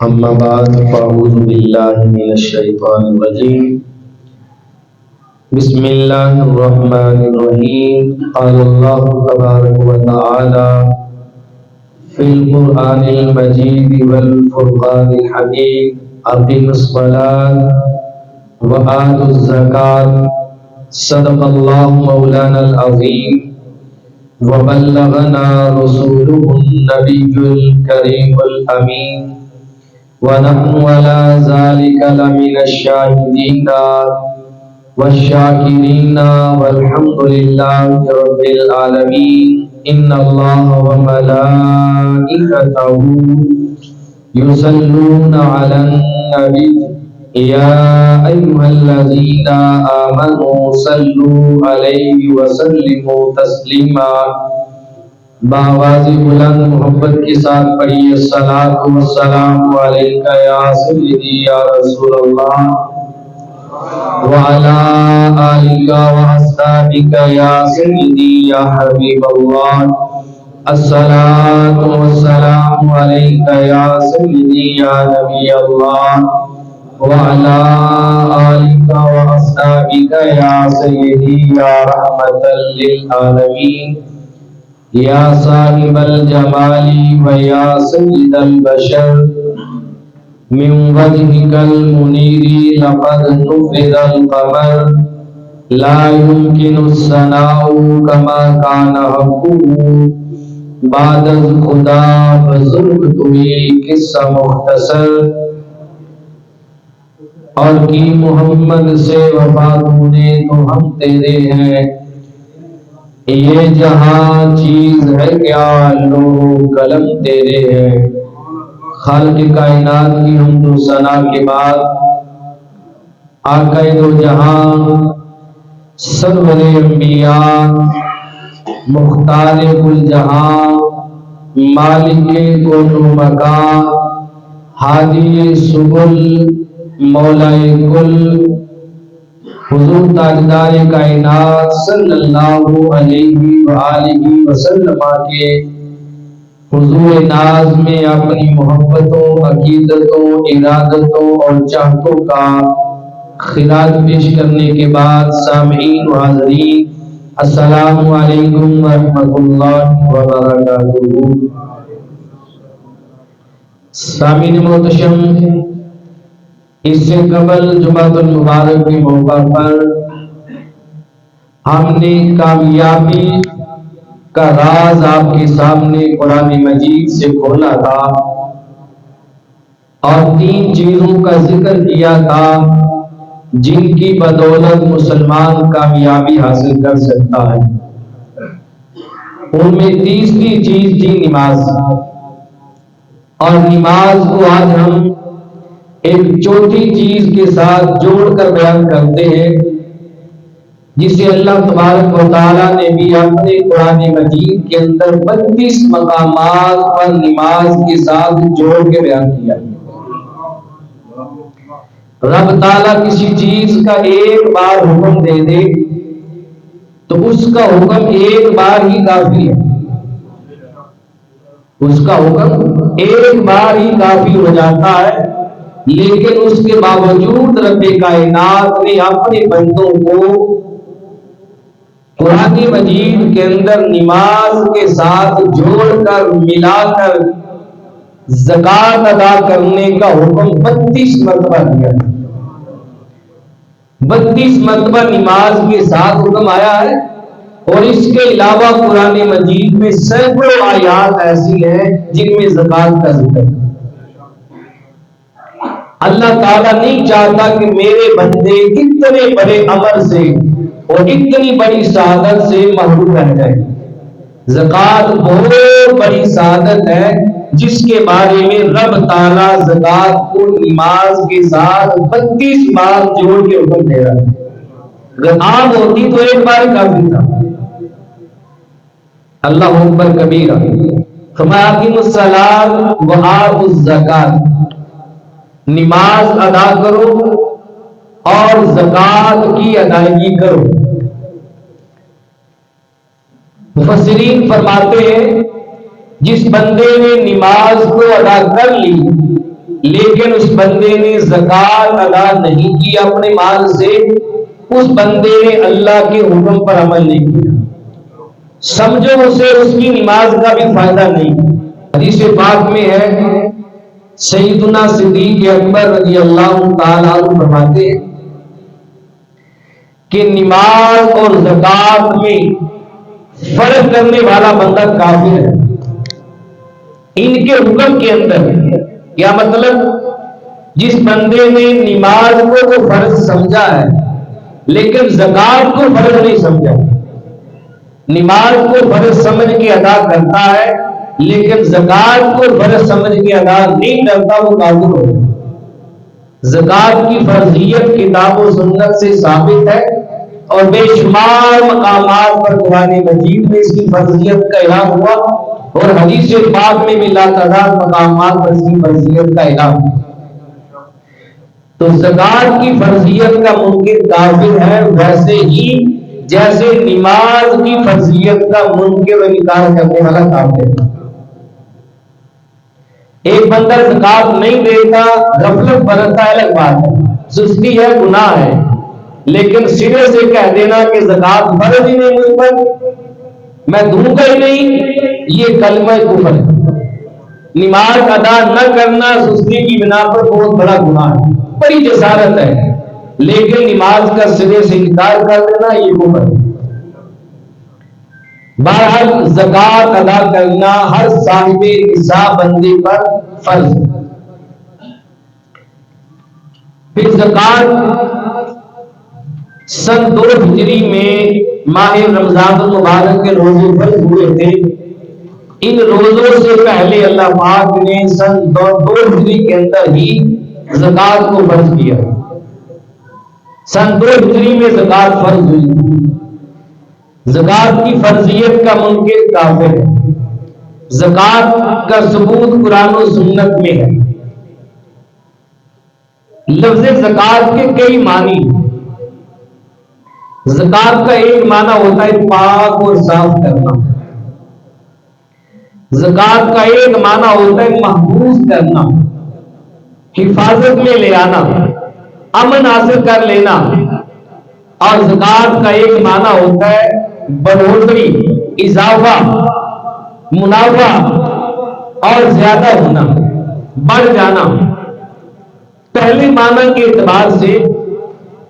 أما بعد فأعوذ بالله من الشيطان الرجيم بسم الله الرحمن الرحيم قال الله تبارك وتعالى في القرآن المجيد والفرقان الحميد أقم الصلاة وآتوا الزكاة صدق الله مولانا العظيم وبلغنا رسوله النبي الكريم الأمين ونحن على ذلك لمن الشاهدين والشاكرين والحمد لله رب العالمين إن الله وملائكته يصلون على النبي يا أيها الذين آمنوا صلوا عليه وسلموا تسلیما بآواز بلند محبت کے ساتھ پڑھیے الصلاۃ والسلام علیک یا سیدی یا رسول اللہ وعلی آلک واصحابک یا سیدی یا حبیب اللہ الصلاۃ والسلام علیک یا سیدی یا نبی اللہ وعلی آلک واصحابک یا سیدی یا رحمۃ للعالمین یا صاحب الجمال و یا سید البشر من وجهك المنیر لقد نفذ القمر لا يمكن الثناء كما كان حقه بعد خدا بزرگ توی قصہ مختصر اور کی محمد سے وفا نے تو ہم تیرے ہیں یہ جہاں چیز ہے کیا لو قلم تیرے ہیں خالق کائنات کی حمد و ثنا کے بعد آقا دو جہاں سرور انبیاء مختار کل جہاں مالک کل مکان ہادی سبل مولا کل حضور تاجدار کائنات صلی اللہ علیہ وآلہ وسلم کے حضور ناز میں اپنی محبتوں عقیدتوں ارادتوں اور چاہتوں کا خراج پیش کرنے کے بعد سامعین و حاضرین السلام علیکم ورحمۃ اللہ وبرکاتہ۔ سامعین محتشم، اس سے قبل جمعۃ المبارک کے موقع پر ہم نے کامیابی کا راز آپ کے سامنے قرآن مجید سے کھولا تھا اور 3 چیزوں کا ذکر کیا تھا جن کی بدولت مسلمان کامیابی حاصل کر سکتا ہے۔ ان میں تیسری چیز تھی نماز، اور نماز کو آج ہم ایک چوتھی چیز کے ساتھ جوڑ کر بیان کرتے ہیں جسے اللہ تبارک و تعالیٰ نے بھی اپنے قرآن مجید کے اندر 32 مقامات پر نماز کے ساتھ جوڑ کے بیان کیا۔ رب تعالیٰ کسی چیز کا ایک بار حکم دے دے تو اس کا حکم ایک بار ہی کافی ہے، اس کا حکم ایک بار ہی کافی ہو جاتا ہے، لیکن اس کے باوجود رب کائنات نے اپنے بندوں کو قرآن مجید کے اندر نماز کے ساتھ جوڑ کر ملا کر زکوٰۃ ادا کرنے کا حکم 32 مرتبہ دیا ہے۔ 32 مرتبہ نماز کے ساتھ حکم آیا ہے، اور اس کے علاوہ قرآن مجید میں سینکڑوں آیات ایسی ہیں جن میں زکوٰۃ کا ذکر ہے۔ اللہ تعالیٰ نہیں چاہتا کہ میرے بندے اتنے بڑے عمل سے اور اتنی بڑی سعادت سے محروم رہ جائے۔ زکوٰۃ بہت بڑی سعادت ہے جس کے بارے میں رب تعالیٰ زکوٰۃ کو نماز کے ساتھ 32 بار جوڑ کے حکم دے رہا ہے۔ اگر عام ہوتی تو ایک بار کافی تھا۔ اللہ اکبر کبیرہ، فرمایا اقیموا الصلاۃ وآتوا الزکاۃ، نماز ادا کرو اور زکوٰۃ کی ادائیگی کرو۔ مفسرین فرماتے ہیں جس بندے نے نماز کو ادا کر لی لیکن اس بندے نے زکات ادا نہیں کی اپنے مال سے، اس بندے نے اللہ کے حکم پر عمل نہیں کیا، سمجھو اسے اس کی نماز کا بھی فائدہ نہیں۔ حدیث پاک میں ہے، سیدنا صدیق اکبر رضی اللہ تعالیٰ عنہ فرماتے ہیں کہ نماز اور زکات میں فرق کرنے والا بندہ کافر ہے۔ ان کے حکم کے اندر کیا مطلب؟ جس بندے نے نماز کو تو فرض سمجھا ہے لیکن زکات کو فرض نہیں سمجھا، نماز کو فرض سمجھ کے ادا کرتا ہے لیکن زکات کو فرض سمجھ کے ادا نہیں کرتا، وہ کافر ہو گیا۔ زکات کی فرضیت کتاب و سنت سے ثابت ہے اور بے شمار مقامات پر قرآن مجید میں اس کی فرضیت کا اعلان ہوا اور حدیث پاک میں بھی لاتعداد مقامات پر اس کی فرضیت کا اعلان ہوا۔ تو زکات کی فرضیت کا منکر کافر ہے، ویسے ہی جیسے نماز کی فرضیت کا منکر و انکار کرنے والا کافر ہے۔ ایک بندہ زکات نہیں دیتا، غفلت برتتا ہے، الگ بات ہے، سستی ہے، گناہ ہے، لیکن سرے سے کہہ دینا کہ زکات فرض ہی نہیں مجھ پر، میں دوں گا ہی نہیں، یہ کلمہ کفر ہے۔ نماز ادا نہ کرنا سستی کی بنا پر بہت بڑا گناہ ہے، بڑی جسارت ہے، لیکن نماز کا سرے سے انکار کر دینا یہ کفر ہے۔ بہرحال زکات ادا کرنا ہر صاحب نصاب بندے پر فرض ہے۔ پھر زکات سن 2 ہجری میں ماہ رمضان المبارک کے روزے فرض ہوئے تھے۔ ان روزوں سے پہلے اللہ پاک نے سن 2 ہجری کے اندر ہی زکات کو فرض کیا۔ سن 2 ہجری میں زکات فرض ہوئی۔ زکات کی فرضیت کا منکر کافر ہے۔ زکات کا ثبوت قرآن و سنت میں ہے۔ لفظ زکات کے کئی معنی، زکات کا ایک معنی ہوتا ہے پاک اور صاف کرنا، زکات کا ایک معنی ہوتا ہے محفوظ کرنا، حفاظت میں لے آنا، امن حاصل کر لینا، اور زکات کا ایک معنی ہوتا ہے بڑھوتری، اضافہ، منافع اور زیادہ ہونا، بڑھ جانا۔ پہلے معنی کے اعتبار سے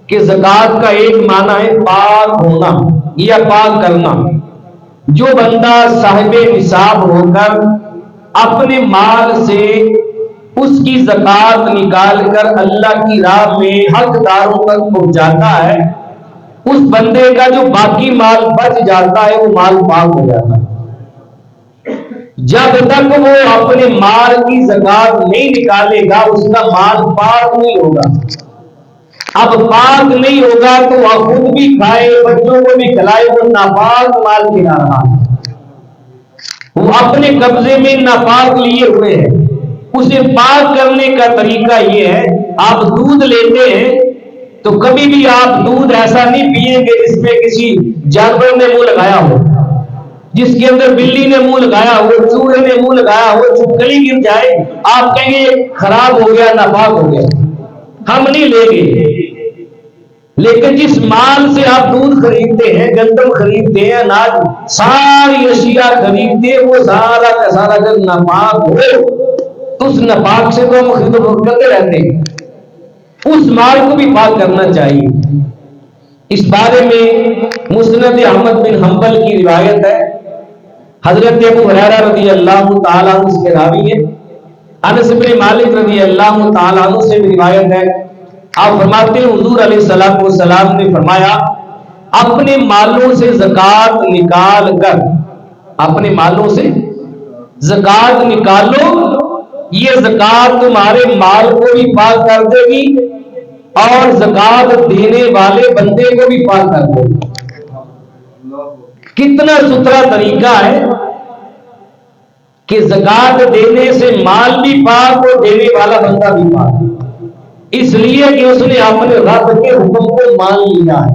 کہ زکات کا ایک معنی ہے پاک ہونا یا پاک کرنا، جو بندہ صاحب نصاب ہو کر اپنے مال سے اس کی زکات نکال کر اللہ کی راہ میں حقداروں تک پہنچاتا ہے، اس بندے کا جو باقی مال بچ جاتا ہے وہ مال پاک ہو جاتا ہے۔ جب تک وہ اپنے مال کی زکات نہیں نکالے گا اس کا مال پاک نہیں ہوگا۔ اب پاک نہیں ہوگا تو وہ خود بھی کھائے، بچوں کو بھی کھلائے، وہ ناپاک مال کھلا رہا ہے، وہ اپنے قبضے میں ناپاک لیے ہوئے ہیں۔ اسے پاک کرنے کا طریقہ یہ ہے، آپ دودھ لیتے ہیں تو کبھی بھی آپ دودھ ایسا نہیں پیئیں گے جس میں کسی جانور نے منہ لگایا ہو، جس کے اندر بلی نے منہ لگایا ہو، چوہے نے منہ لگایا ہو، چھپکلی گر جائے، آپ کہیں گے خراب ہو گیا، ناپاک ہو گیا، ہم نہیں لیں گے۔ لیکن جس مال سے آپ دودھ خریدتے ہیں، گندم خریدتے ہیں، اناج، ساری اشیاء خریدتے ہیں، وہ سارا کا سارا اگر ناپاک ہو تو اس ناپاک سے تو ہم خدمت کرتے رہتے ہیں، اس مال کو بھی پاک کرنا چاہیے۔ اس بارے میں مسند احمد بن حنبل کی روایت ہے، حضرت ابو ہریرہ رضی اللہ تعالیٰ عنہ سے راوی ہے، انس بن مالک رضی اللہ تعالیٰ عنہ سے بھی روایت ہے۔ آپ فرماتے ہیں حضور علیہ السلام نے فرمایا، اپنے مالوں سے زکات نکال کر، اپنے مالوں سے زکات نکالو، یہ زکات تمہارے مال کو بھی پاک کر دے گی اور زکات دینے والے بندے کو بھی پاک کر دے گی۔ کتنا ستھرا طریقہ ہے کہ زکات دینے سے مال بھی پاک اور دینے والا بندہ بھی پاک، اس لیے کہ اس نے اپنے رب کے حکم کو مان لیا ہے۔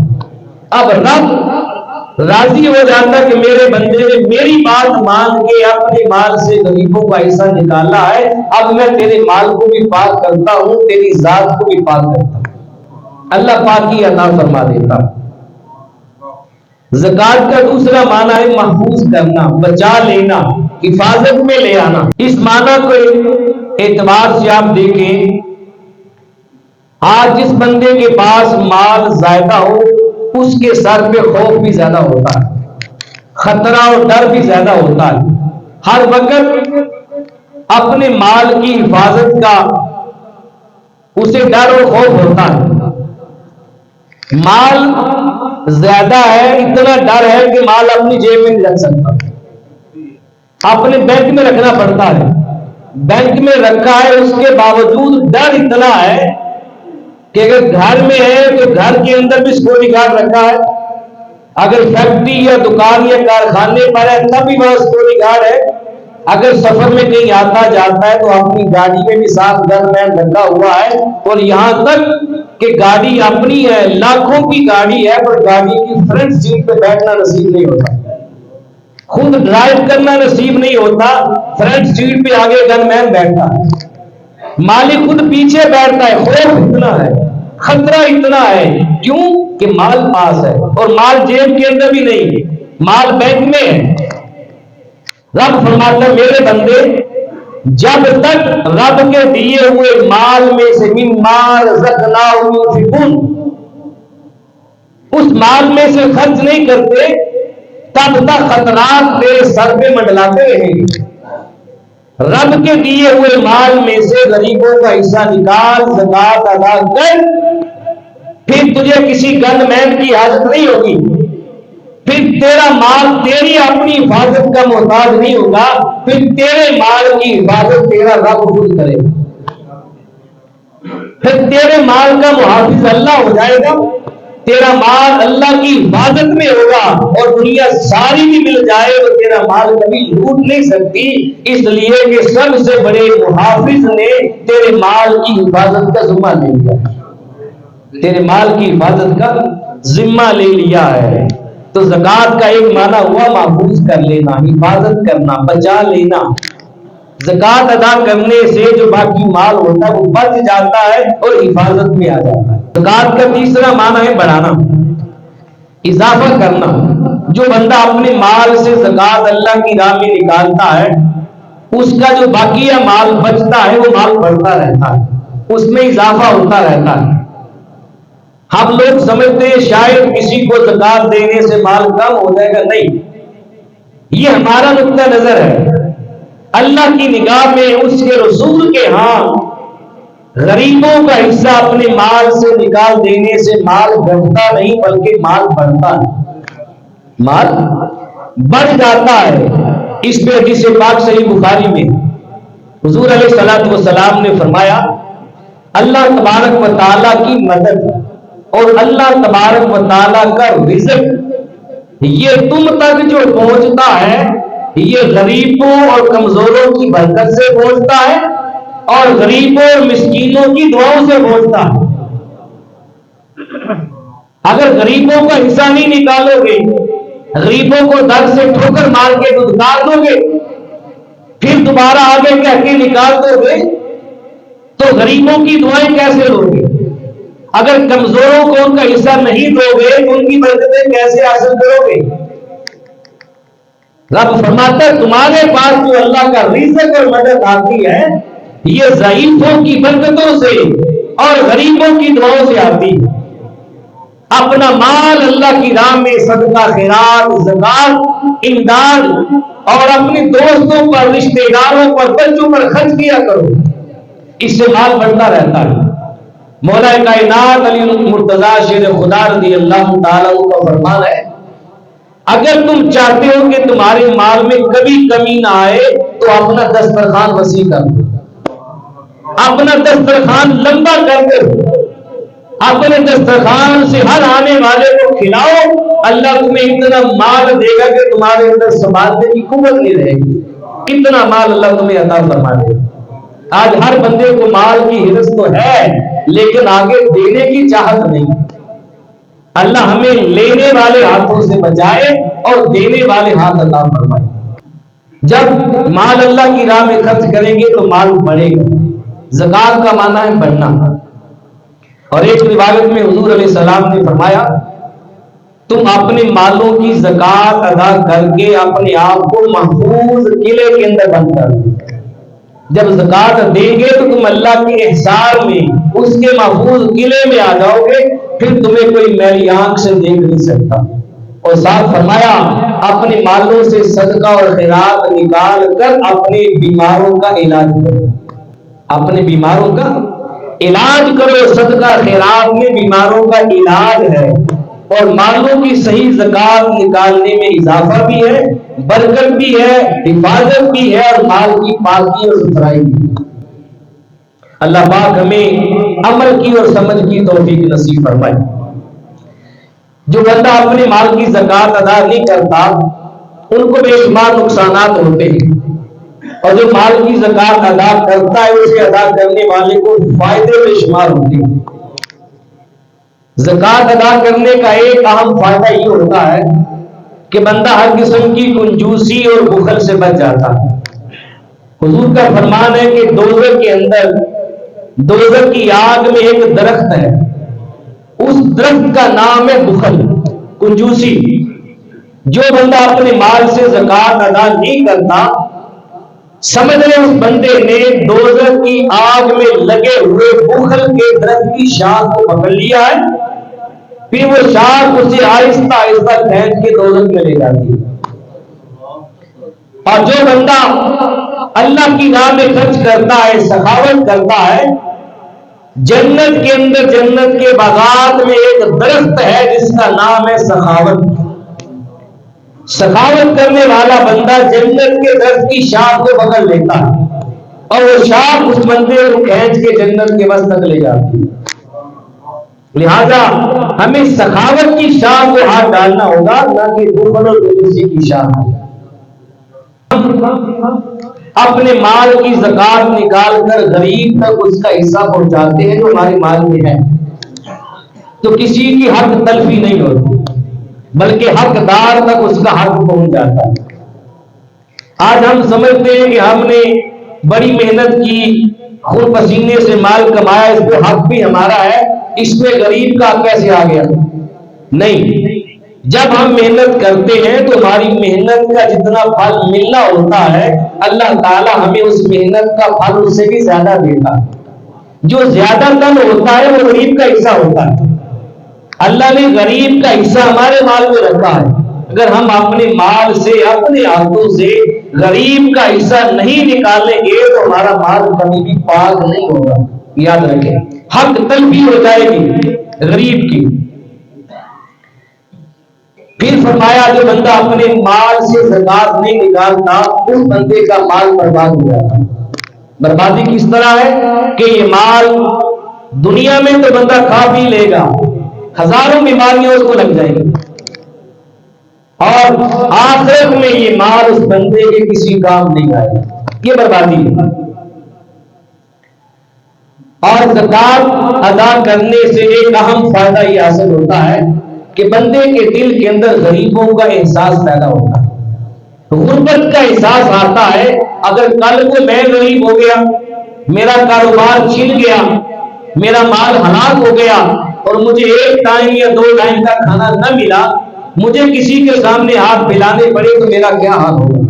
اب رب راضی ہو جاتا کہ میرے بندے نے میری بات مان کے اپنے مال سے غریبوں کا حصہ نکالا ہے، اب میں تیرے مال کو بھی پاک کرتا ہوں، تیری ذات کو بھی پاک کرتا ہوں۔ اللہ پاکی عطا فرما دیتا۔ زکات کا دوسرا معنی ہے محفوظ کرنا، بچا لینا، حفاظت میں لے آنا۔ اس معنی کو اعتبار سے آپ دیکھیں، آج جس بندے کے پاس مال زیادہ ہو اس کے سر پہ خوف بھی زیادہ ہوتا ہے، خطرہ اور ڈر بھی زیادہ ہوتا ہے، ہر وقت اپنے مال کی حفاظت کا اسے ڈر اور خوف ہوتا ہے۔ مال زیادہ ہے، اتنا ڈر ہے کہ مال اپنی جیب میں نہیں رکھ سکتا، اپنے بینک میں رکھنا پڑتا ہے، بینک میں رکھا ہے، اس کے باوجود ڈر اتنا ہے کہ اگر گھر میں ہے تو گھر کے اندر بھی سیکورٹی گارڈ رکھا ہے، اگر فیکٹری یا دکان یا کارخانے پر ہے تب بھی وہاں سیکورٹی گارڈ ہے، اگر سفر میں کہیں آتا جاتا ہے تو اپنی گاڑی میں بھی ساتھ گن مین رکھا ہوا ہے، اور یہاں تک کہ گاڑی اپنی ہے، لاکھوں کی گاڑی ہے، پر گاڑی کی فرنٹ سیٹ پہ بیٹھنا نصیب نہیں ہوتا، خود ڈرائیو کرنا نصیب نہیں ہوتا، فرنٹ سیٹ پہ آگے گن مین بیٹھتا ہے، مالک خود پیچھے بیٹھتا ہے، خوف اتنا ہے، خطرہ اتنا ہے، کیوں کہ مال پاس ہے، اور مال جیب کے اندر بھی نہیں، مال بینک میں ہے۔ رب فرماتا ہے میرے بندے جب تک رب کے دیے ہوئے مال میں سے مما رزقناہم ينفقون اس مال میں سے خرچ نہیں کرتے، تب تک خطرات تیرے سر پہ منڈلاتے رہیں گے۔ رب کے دیے ہوئے مال میں سے غریبوں کا حصہ نکال، زکات ادا کر، پھر تجھے کسی گن مین کی حاجت نہیں ہوگی، پھر تیرا مال تیری اپنی حفاظت کا محتاج نہیں ہوگا، پھر تیرے مال کی حفاظت تیرا رب خود کرے گا، پھر تیرے مال کا محافظ اللہ ہو جائے گا، تیرا مال اللہ کی حفاظت میں ہوگا، اور دنیا ساری بھی مل جائے تو تیرا مال کبھی لوٹ نہیں سکتی، اس لیے کہ سب سے بڑے محافظ نے تیرے مال کی حفاظت کا ذمہ لے لیا، تیرے مال کی حفاظت کا ذمہ لے لیا ہے۔ تو زکات کا ایک معنی ہوا محفوظ کر لینا، حفاظت کرنا، بچا لینا۔ زکات ادا کرنے سے جو باقی مال ہوتا ہے وہ بچ جاتا ہے اور حفاظت میں آ جاتا ہے۔ زکات کا تیسرا معنی ہے بڑھانا، اضافہ کرنا۔ جو بندہ اپنے مال سے زکات اللہ کی راہ میں نکالتا ہے، اس کا جو باقیہ مال بچتا ہے وہ مال بڑھتا رہتا ہے، اس میں اضافہ ہوتا رہتا ہے۔ ہم لوگ سمجھتے ہیں شاید کسی کو زکات دینے سے مال کم ہو جائے گا، نہیں، یہ ہمارا نقطہ نظر ہے۔ اللہ کی نگاہ میں اس کے رسول کے ہاں غریبوں کا حصہ اپنے مال سے نکال دینے سے مال گھٹتا نہیں بلکہ مال بڑھتا ہے، مال بڑھ جاتا ہے۔ اس پہ حدیث پاک صحیح بخاری میں حضور علیہ الصلوۃ والسلام نے فرمایا اللہ تبارک و تعالیٰ کی مدد اور اللہ تبارک و تعالیٰ کا رزق یہ تم تک جو پہنچتا ہے یہ غریبوں اور کمزوروں کی برکت سے پہنچتا ہے اور غریبوں اور مسکینوں کی دعاؤں سے پہنچتا ہے۔ اگر غریبوں کا حصہ نہیں نکالو گے، غریبوں کو در سے ٹھوکر مار کے دودکار دو گے، پھر دوبارہ آگے کہہ کے نکال دو گے تو غریبوں کی دعائیں کیسے لو گے؟ اگر کمزوروں کو ان کا حصہ نہیں دو گے تو ان کی برکتیں کیسے حاصل کرو گے؟ رب فرماتا ہے تمہارے پاس جو اللہ کا رزق اور مدد آتی ہے یہ ضعیفوں کی برکتوں سے اور غریبوں کی دعاؤں سے آتی ہے۔ اپنا مال اللہ کی راہ میں صدقہ خیرات، زکات، امداد اور اپنے دوستوں پر، رشتہ داروں پر، بچوں پر خرچ کیا کرو، اس سے مال بڑھتا رہتا ہے۔ مولا کائنات علی مرتضیٰ شیر خدا رضی اللہ تعالیٰ کا فرمان ہے اگر تم چاہتے ہو کہ تمہارے مال میں کبھی کمی نہ آئے تو اپنا دسترخوان وسیع کر دو، اپنا دسترخوان لمبا کر دو، اپنے دسترخوان سے ہر آنے والے کو کھلاؤ، اللہ تمہیں اتنا مال دے گا کہ تمہارے اندر سنبھالنے کی قوت نہیں رہے گی، اتنا مال اللہ تمہیں عطا فرما دے گا۔ آج ہر بندے کو مال کی ہرس تو ہے لیکن آگے دینے کی چاہت نہیں، اللہ ہمیں لینے والے ہاتھوں سے بچائے اور دینے والے ہاتھ اللہ فرمائے۔ جب مال اللہ کی راہ میں خرچ کریں گے تو مال بڑھے گا۔ زکات کا معنی ہے بڑھنا۔ اور ایک روایت میں حضور علیہ السلام نے فرمایا تم اپنے مالوں کی زکات ادا کر کے اپنے آپ کو محفوظ قلعے کے اندر بند کر دو۔ جب زکات دیں گے تو تم اللہ کے احسان میں اس کے محفوظ قلعے میں آ جاؤ گے، پھر تمہیں کوئی میلی آنکھ سے دیکھ نہیں سکتا۔ اور ساتھ فرمایا اپنے مالوں سے صدقہ اور خیرات نکال کر اپنے بیماروں کا علاج کرو۔ اپنے بیماروں کا علاج کرو۔ صدقہ خیرات میں بیماروں کا علاج ہے، اور مالوں کی صحیح زکات نکالنے میں اضافہ بھی ہے، برکت بھی ہے، حفاظت بھی ہے، اور مال کی پاکی اور ستھرائی بھی۔ اللہ پاک ہمیں عمل کی اور سمجھ کی توفیق نصیب فرمائے۔ جو بندہ اپنے مال کی زکات ادا نہیں کرتا ان کو بے شمار نقصانات ہوتے ہیں، اور جو مال کی زکات ادا کرتا ہے اسے ادا کرنے والے کو فائدے بے شمار ہوتے ہیں۔ زکات ادا کرنے کا ایک اہم فائدہ یہ ہوتا ہے کہ بندہ ہر قسم کی کنجوسی اور بخل سے بچ جاتا ہے۔ حضور کا فرمان ہے کہ دوزخ کے اندر، دوزخ کی آگ میں ایک درخت ہے، اس درخت کا نام ہے بخل، کنجوسی۔ جو بندہ اپنے مال سے زکات ادا نہیں کرتا سمجھ لیں اس بندے نے دوزخ کی آگ میں لگے ہوئے بخل کے درخت کی شاخ کو پکڑ لیا ہے، پھر وہ شاخ اسے آہستہ آہستہ کھینچ کے دوزخ میں لے جاتی ہے۔ اور جو بندہ اللہ کی راہ میں خرچ کرتا ہے، سخاوت کرتا ہے، جنت کے اندر جنت کے باغات میں ایک درخت ہے جس کا نام ہے سخاوت۔ سخاوت کرنے والا بندہ جنت کے درخت کی شاخ کو پکڑ لیتا ہے، اور وہ شاخ اس بندے کو کھینچ کے جنت کے وسط تک لے جاتی ہے۔ لہذا ہمیں سخاوت کی شاخ کو ہاتھ ڈالنا ہوگا، نہ کہ بخل اور کنجوسی کی شاخ۔ اپنے مال کی زکات نکال کر غریب تک اس کا حصہ پہنچاتے ہیں جو ہمارے مال میں ہے، تو کسی کی حق تلفی نہیں ہوتی، بلکہ حقدار تک اس کا حق پہنچ جاتا ہے۔ آج ہم سمجھتے ہیں کہ ہم نے بڑی محنت کی، خون پسینے سے مال کمایا، اس پہ حق بھی ہمارا ہے، اس میں غریب کا کیسے آ گیا؟ نہیں، جب ہم محنت کرتے ہیں تو ہماری محنت کا جتنا پھل ملنا ہوتا ہے اللہ تعالیٰ ہمیں اس محنت کا پھل اس سے بھی زیادہ دیتا ہے۔ جو زیادہ تن ہوتا ہے وہ غریب کا حصہ ہوتا ہے۔ اللہ نے غریب کا حصہ ہمارے مال میں رکھا ہے۔ اگر ہم اپنے مال سے، اپنے ہاتھوں سے غریب کا حصہ نہیں نکالیں گے تو ہمارا مال کبھی بھی پاک نہیں ہوگا۔ یاد رکھیں، حق تلفی ہو جائے گی غریب کی۔ پھر فرمایا جو بندہ اپنے مال سے زکات نہیں نکالتا اس بندے کا مال برباد ہو جاتا ہے۔ بربادی کس طرح ہے کہ یہ مال دنیا میں تو بندہ کھا پی لے گا، ہزاروں بیماریاں اس کو لگ جائیں گی، اور آخرت میں یہ مال اس بندے کے کسی کام نہیں آئے گا۔ یہ بربادی ہے۔ اور زکات ادا کرنے سے ایک اہم فائدہ یہ حاصل ہوتا ہے کہ بندے کے دل کے اندر غریبوں کا احساس پیدا ہوتا ہے، غربت کا احساس آتا ہے۔ اگر کل کو میں غریب ہو گیا، میرا کاروبار چھن گیا، میرا مال ہلاک ہو گیا اور مجھے ایک ٹائم یا 2 ٹائم کا کھانا نہ ملا، مجھے کسی کے سامنے ہاتھ پھیلانے پڑے تو میرا کیا حال ہوگا؟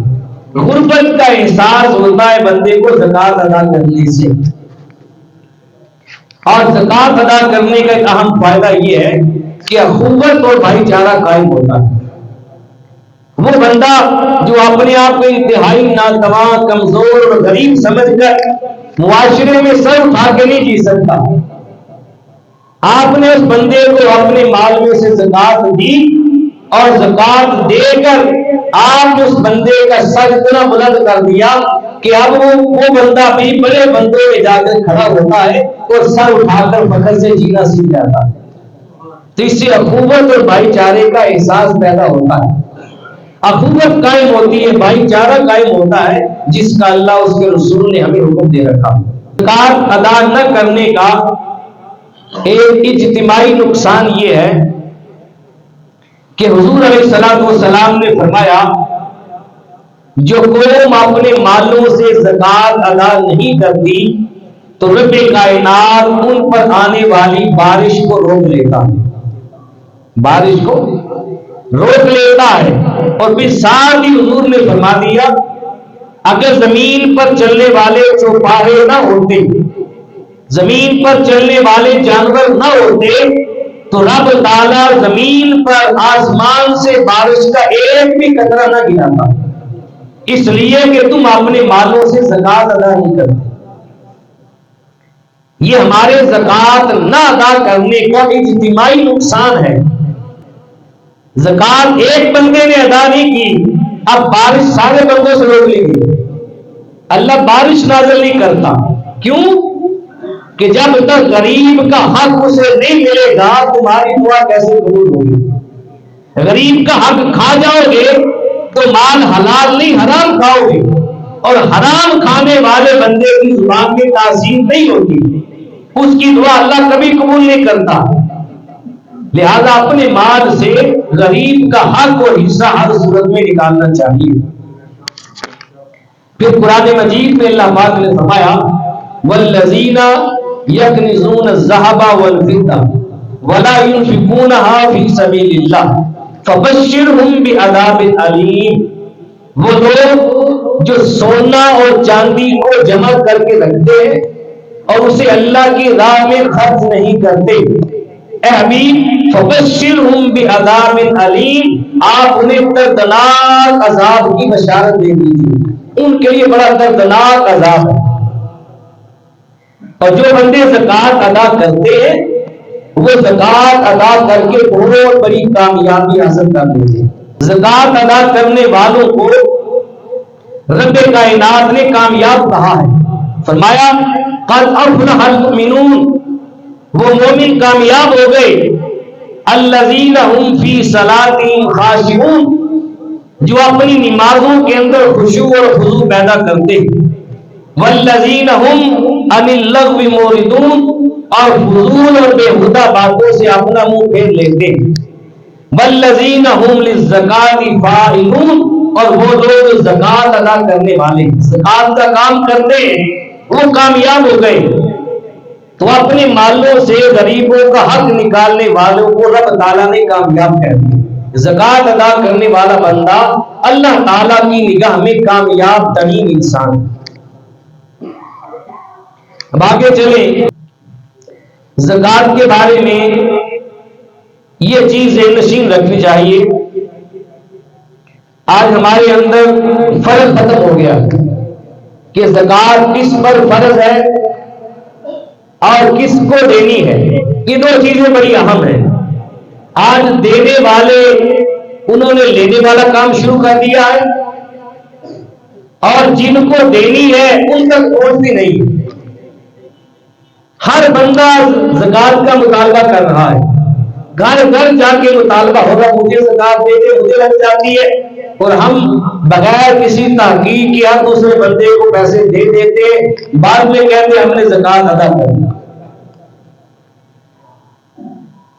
غربت کا احساس ہوتا ہے بندے کو زکات ادا کرنے سے۔ اور زکات ادا کرنے کا ایک اہم فائدہ یہ ہے کہ اخوت اور بھائی چارہ قائم ہوتا ہے۔ وہ بندہ جو اپنے آپ کو انتہائی ناتواں، کمزور اور غریب سمجھ کر معاشرے میں سر اٹھا کے نہیں جی سکتا، آپ نے اس بندے کو اپنے مال میں سے زکات دی اور زکات دے کر آپ نے اس بندے کا سر اتنا بلند کر دیا کہ اب وہ بندہ بھی بڑے بندوں میں جا کر کھڑا ہوتا ہے اور سر اٹھا کر فخر سے جینا سیکھ جاتا ہے۔ تو اس سے اخوت اور بھائی چارے کا احساس پیدا ہوتا ہے۔ اخوت قائم ہوتی ہے، بھائی چارہ قائم ہوتا ہے، جس کا اللہ اس کے رسول نے ہمیں حکم دے رکھا۔ زکات ادا نہ کرنے کا ایک اجتماعی نقصان یہ ہے کہ حضور علیہ الصلوۃ والسلام نے فرمایا جو قوم اپنے مالوں سے زکات ادا نہیں کرتی تو رب کائنات ان پر آنے والی بارش کو روک لیتا ہے، بارش کو روک لیتا ہے۔ اور پھر ساتھ ہی حضور نے فرما دیا اگر زمین پر چلنے والے چوپاہے نہ ہوتے، زمین پر چلنے والے جانور نہ ہوتے تو رب تعالیٰ زمین پر آسمان سے بارش کا ایک بھی قطرہ نہ گراتا، اس لیے کہ تم اپنے مالوں سے زکات ادا نہیں کرتے۔ یہ ہمارے زکات نہ ادا کرنے کا اجتماعی نقصان ہے۔ زکات ایک بندے نے ادا نہیں کی، اب بارش سارے بندوں سے روک لیں گے، اللہ بارش نازل نہیں کرتا۔ کیوں؟ کہ جب تک غریب کا حق اسے نہیں ملے گا تمہاری دعا کیسے قبول ہوگی؟ غریب کا حق کھا جاؤ گے تو مال حلال نہیں حرام کھاؤ گے، اور حرام کھانے والے بندے کی زبان میں تاثیر نہیں ہوتی، اس کی دعا اللہ کبھی قبول نہیں کرتا۔ لہذا اپنے مال سے غریب کا حق اور حصہ ہر صورت میں نکالنا چاہیے۔ پھر قرآن مجید میں اللہ پاک نے فرمایا والذین یکنزون الذھب والفضہ ولا ينفقونها فی سبیل اللہ فبشرہم بعذاب علیم۔ وہ لوگ جو سونا اور چاندی کو جمع کر کے رکھتے ہیں اور اسے اللہ کی راہ میں خرچ نہیں کرتے، اے حبیب فبشرہم بعذاب علیم، آپ انہیں دردناک عذاب کی بشارت دے دیجیے، ان کے لیے بڑا دردناک عذاب ہے۔ اور جو بندے زکات ادا کرتے ہیں وہ زکات ادا کر کے بہت بڑی کامیابی حاصل کر لیتے ہیں۔ زکات ادا کرنے والوں کو رب کائنات نے کامیاب کہا ہے، فرمایا قد افلح المؤمنون، وہ مومن کامیاب ہو گئے، الذین هم فی صلاتہم خاشعون، جو اپنی نمازوں کے اندر خشوع اور خضوع پیدا کرتے ہیں، والذین هم عن اللغو معرضون، اور فضول اور بےہودہ باتوں سے اپنا منہ پھیر لیتے ہیں، والذین هم للزکاۃ فاعلون، اور وہ لوگ زکات ادا کرنے والے زکات کا کام کرتے ہیں وہ کامیاب ہو گئے۔ تو اپنے مالوں سے غریبوں کا حق نکالنے والوں کو رب تعالیٰ نے کامیاب کر دیا۔ زکات ادا کرنے والا بندہ اللہ تعالیٰ کی نگاہ میں کامیاب ترین انسان۔ اب آگے چلیں، زکات کے بارے میں یہ چیز ذہن نشین رکھنی چاہیے۔ آج ہمارے اندر فرق ختم ہو گیا کہ زکات کس پر فرض ہے اور کس کو دینی ہے، یہ دو چیزیں بڑی اہم ہیں۔ آج دینے والے انہوں نے لینے والا کام شروع کر دیا ہے، اور جن کو دینی ہے ان تک پہنچتی نہیں۔ ہر بندہ زکات کا مطالبہ کر رہا ہے، گھر گھر جا کے مطالبہ ہوگا مجھے زکات دے دے، مجھے لگ جاتی ہے، اور ہم بغیر کسی تحقیق کے ہر دوسرے بندے کو پیسے دے دیتے، بعد میں کہتے ہم نے زکات ادا کر دی۔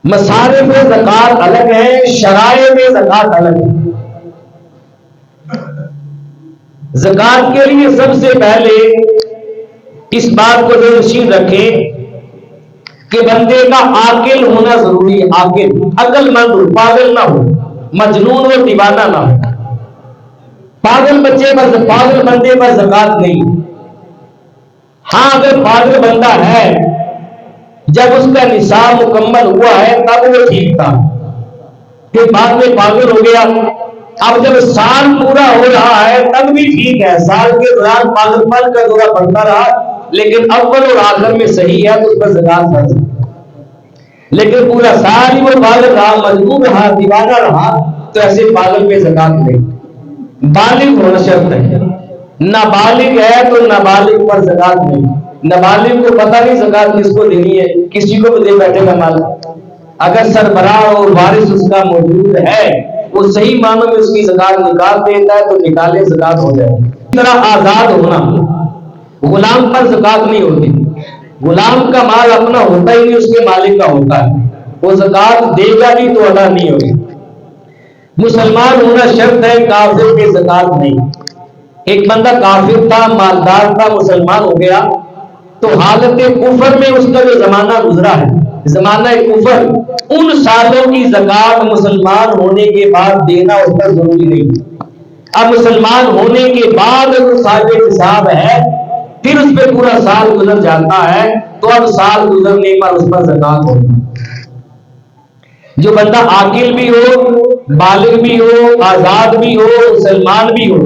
مصارف میں زکات الگ ہے، شرائع میں زکات الگ ہے۔ زکات کے لیے سب سے پہلے اس بات کو ذہن نشین رکھیں کہ بندے کا عاقل ہونا ضروری ہے، عقل مند ہو، پاگل نہ ہو، مجنون اور دیوانہ نہ ہو۔ پاگل بندے پر زکات نہیں۔ ہاں اگر پاگل بندہ ہے جب اس کا نصاب مکمل ہوا ہے تب وہ ٹھیک تھا، کہ بعد میں پاگل ہو گیا، اب جب سال پورا ہو رہا ہے تب بھی ٹھیک ہے، سال کے دوران پاگل پن کا دورہ پڑتا رہا لیکن اول اور آخر میں صحیح ہے تو اس پر زکات فرض ہے۔ لیکن پورا سال ہی وہ پاگل رہا، مجنون رہا، دیوانہ رہا، تو ایسے پاگل پہ زکات نہیں۔ بالغ ہونا شرط ہے، نابالغ ہے تو نابالغ پر زکات نہیں۔ نابالغ کو پتہ نہیں زکات کس کو دینی ہے، کسی کو بھی دے بیٹھے گا مال۔ اگر سربراہ اور وارث اس کا موجود ہے، وہ صحیح معنوں میں اس کی زکات نکال دیتا ہے تو نکالے، زکات ہو جائے۔ اس طرح آزاد ہونا، غلام پر زکات نہیں ہوتی، غلام کا مال اپنا ہوتا ہی نہیں، اس کے مالک کا ہوتا ہے، وہ زکات دے گا بھی تو ادا نہیں ہوگی۔ مسلمان ہونا شرط ہے، کافر کے زکات نہیں۔ ایک بندہ کافر تھا، مالدار تھا، مسلمان ہو گیا تو حالت کفر میں اس کا جو زمانہ گزرا ہے، زمانہ کفر، ان سالوں کی زکات مسلمان ہونے کے بعد دینا اس پر ضروری نہیں۔ اب مسلمان ہونے کے بعد صاحب حساب ہے، پھر اس پہ پورا سال گزر جاتا ہے تو اب سال گزرنے پر اس پر زکات ہوگی۔ جو بندہ عاقل بھی ہو، بالغ بھی ہو، آزاد بھی ہو، مسلمان بھی ہو،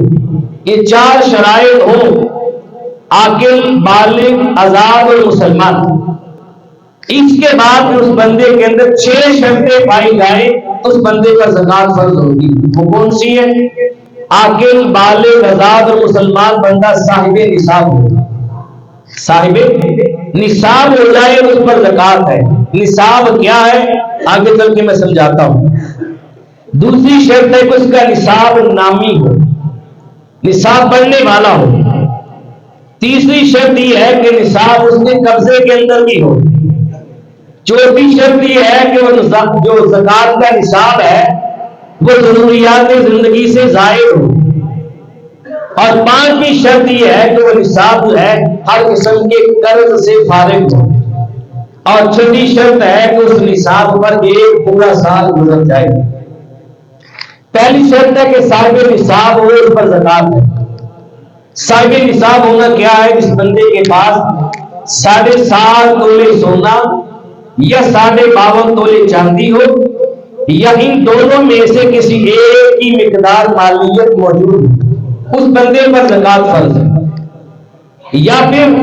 یہ چار شرائط ہوں، عاقل، بالغ، آزاد اور مسلمان، اس کے بعد اس بندے کے اندر 6 شرطیں پائی جائیں تو اس بندے پر زکات فرض ہوگی۔ وہ کون سی ہے؟ عاقل، بالغ، آزاد اور مسلمان بندہ صاحب نصاب ہو، صاحب نصاب ہو جائے اس پر زکات ہے۔ نصاب کیا ہے آگے چل کے میں سمجھاتا ہوں۔ دوسری شرط ہے کہ اس کا نصاب نامی ہو، نصاب بڑھنے والا ہو۔ تیسری شرط یہ ہے کہ نصاب اس کے قبضے کے اندر بھی ہو۔ چوتھی شرط یہ ہے کہ وہ جو زکات کا نصاب ہے وہ ضروریات زندگی سے زائد ہو۔ اور پانچویں شرط یہ ہے کہ وہ نصاب جو ہے ہر قسم کے قرض سے فارغ ہو۔ اور چھٹی شرط ہے کہ اس نصاب پر ایک پورا سال گزر جائے۔ پہلی شرط ہے کہ صاحب نصاب ہو، اس پر زکات ہے۔ صاحب نصاب ہونا کیا ہے؟ جس بندے کے پاس 7.5 تولے سونا یا 52.5 تولے چاندی ہو، یا ان دونوں میں سے کسی ایک کی مقدار مالیت موجود ہو، اس بندے پر زکات فرض ہے۔ یا پھر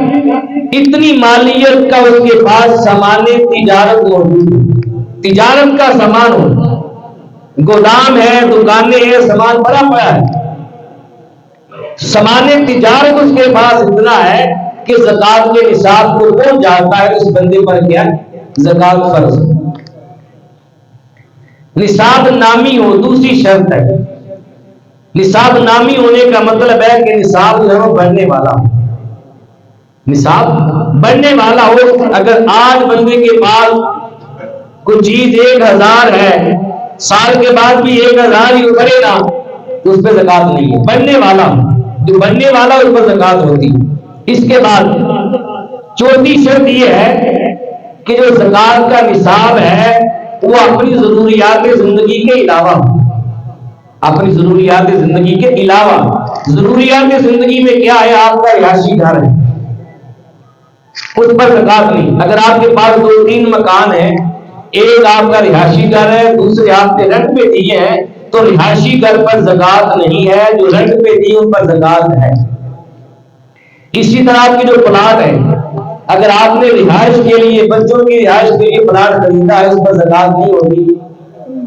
اتنی مالیت کا اس کے پاس سامان تجارت موجود ہو، تجارت کا سامان ہو، گودام ہے، دکانیں ہیں، سامان بڑا پڑا ہے، سامان تجارت اس کے پاس اتنا ہے کہ زکات کے نصاب کو پہنچ جاتا ہے، اس بندے پر کیا زکات فرض۔ نصاب نامی ہو، دوسری شرط ہے۔ نصاب نامی ہونے کا مطلب ہے کہ نصاب جو ہے وہ بڑھنے والا ہو، نصاب بڑھنے والا ہو۔ اگر آج بندے کے پاس کوئی چیز 1000 ہے، سال کے بعد بھی 1000 ہی بڑھے گا تو اس پہ زکات نہیں ہے، بڑھنے والا ہو، جو بڑھنے والا اس پر زکات ہوتی۔ اس کے بعد چوتھی شرط یہ ہے کہ جو زکات کا نصاب ہے وہ اپنی ضروریات زندگی کے علاوہ، اپنی ضروریات زندگی کے علاوہ، ضروریات زندگی میں کیا ہے؟ آپ کا رہائشی گھر ہے، اس پر زکات نہیں۔ اگر آپ کے پاس 2-3 مکان ہیں، ایک آپ کا رہائشی گھر ہے، دوسرے آپ نے رنٹ پہ دیے ہیں، تو رہائشی گھر پر زکات نہیں ہے، جو رنٹ پہ دیے ان پر زکات ہے۔ اسی طرح آپ کی جو پلاٹ ہے، اگر آپ نے رہائش کے لیے، بچوں کی رہائش کے لیے پلاٹ خریدا ہے، اس پر زکات نہیں ہوگی۔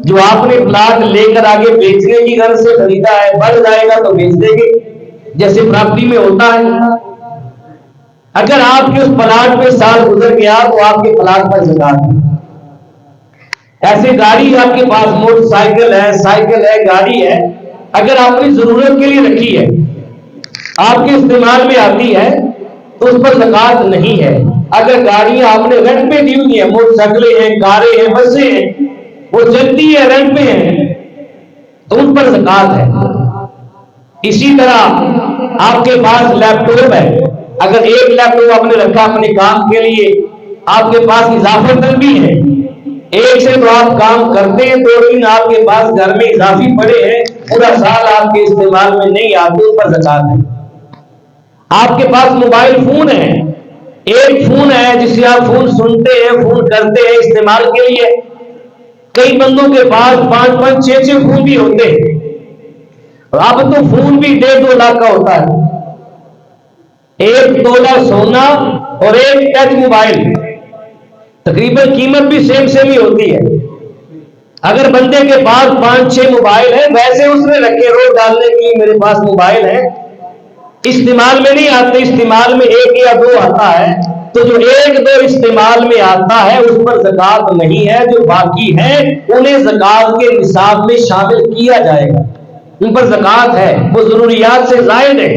جو آپ نے پلاٹ لے کر آگے بیچنے کی غرض سے خریدا ہے، بڑھ جائے گا تو بیچ دیں گے، جیسے پراپرٹی میں ہوتا ہے۔ اگر آپ کے اس پلاٹ پہ سال گزر گیا تو آپ کے پلاٹ پر زکات ہے۔ ایسے گاڑی آپ کے پاس، موٹر سائیکل ہے، سائیکل ہے، گاڑی ہے، اگر آپ نے ضرورت کے لیے رکھی ہے، آپ کے استعمال میں آتی ہے تو اس پر زکات نہیں ہے۔ اگر گاڑیاں آپ نے رنٹ پہ دی ہوئی ہیں، موٹر سائیکلیں ہیں، کاریں ہیں، بسیں ہیں، وہ چلتی ہے، رنٹ پہ ہیں، تو ان پر زکات ہے۔ اسی طرح آپ کے پاس لیپ ٹاپ ہے، اگر ایک لیپ ٹاپ آپ نے رکھا اپنے کام کے لیے، آپ کے پاس اضافہ تن بھی ہے، ایک سے تو آپ کام کرتے ہیں، 2 دن آپ کے پاس گھر میں اضافی پڑے ہیں، پورا سال آپ کے استعمال میں نہیں آتے، اس پر زکات ہے۔ آپ کے پاس موبائل فون ہے، ایک فون ہے جس سے آپ فون سنتے ہیں، فون کرتے ہیں استعمال کے لیے، کئی بندوں کے پاس 5-5 6-6 فون بھی ہوتے ہیں، اب تو فون بھی 1.5-2 لاکھ کا ہوتا ہے، 1 تولہ سونا اور 1 ٹچ موبائل، تقریباً قیمت بھی سیم ہی ہوتی ہے۔ اگر بندے کے پاس 5-6 موبائل ہیں، ویسے اس نے رکھے روز ڈالنے کے لیے میرے پاس موبائل ہے، استعمال میں نہیں آتے، استعمال میں 1 یا 2 آتا ہے، تو جو 1-2 استعمال میں آتا ہے اس پر زکات نہیں ہے، جو باقی ہے انہیں زکات کے نصاب میں شامل کیا جائے گا، ان پر زکات ہے، وہ ضروریات سے زائد ہے۔